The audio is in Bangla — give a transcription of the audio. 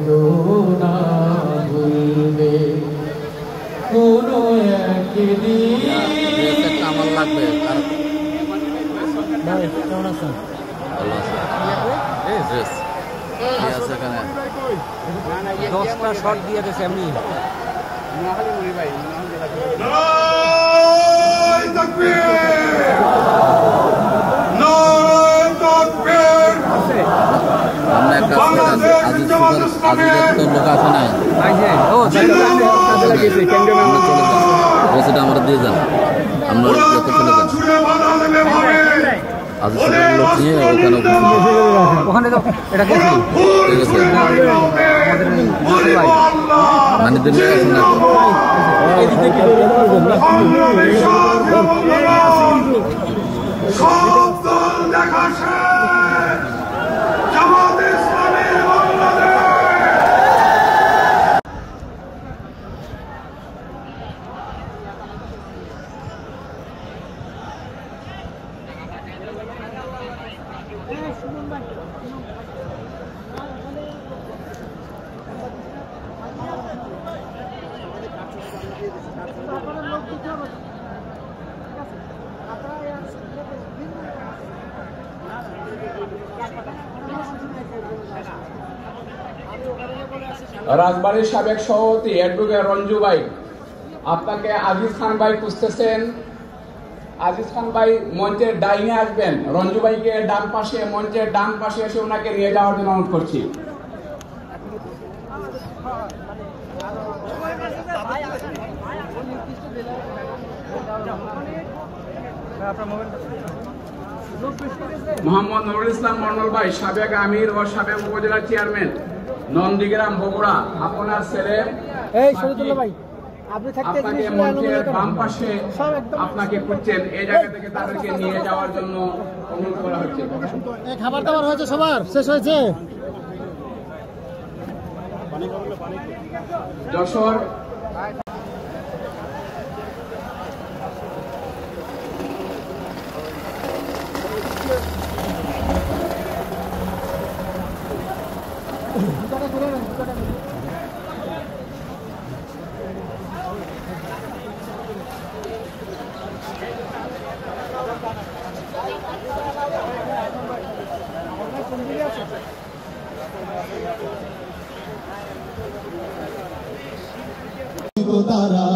না ভুলবে কোনো একদিন আমার লাগবে। ভাই কেমন আছেন? ভালো আছে। এই ড্রেস আছে এখানে 10টা শট দিয়ে দিয়েছে এমনি। নোয়াখালী মুড়ি ভাই নারায়ে তাকবীর নারায়ে তাকবীর। আমরা একটা আজিজ লোক আছে না ও সেটা আমরা দিয়ে যান, আমরা চলে যান লোক নিয়ে ওখানে তো এটা ঠিক আছে মানে রাজবাড়ির সাবেক সভাপতি অ্যাডভোকেট রঞ্জু ভাই, আপনাকে আজিজ খান ভাই খুঁজতেছেন। আজিজ খান ভাই মঞ্চের ডাইনে আসবেন, রঞ্জু ভাইকে ডান পাশে মঞ্চের ডান পাশে এসে ওনাকে নিয়ে যাওয়ার জন্য অনুরোধ করছি। মোহাম্মদ নুরুল ইসলাম মন্ডল ভাই, সাবেক আমির ও সাবেক উপজেলার চেয়ারম্যান, নন্দীগ্রাম বগুড়া, আপনার ছেলে আপনাকে মঞ্চের বাম পাশে আপনাকে খুঁজছেন। এই জায়গা থেকে তাদেরকে নিয়ে যাওয়ার জন্য অনুরোধ করা হচ্ছে। খাবার দাবার হয়েছে, সবার শেষ হয়েছে। যশোর তারা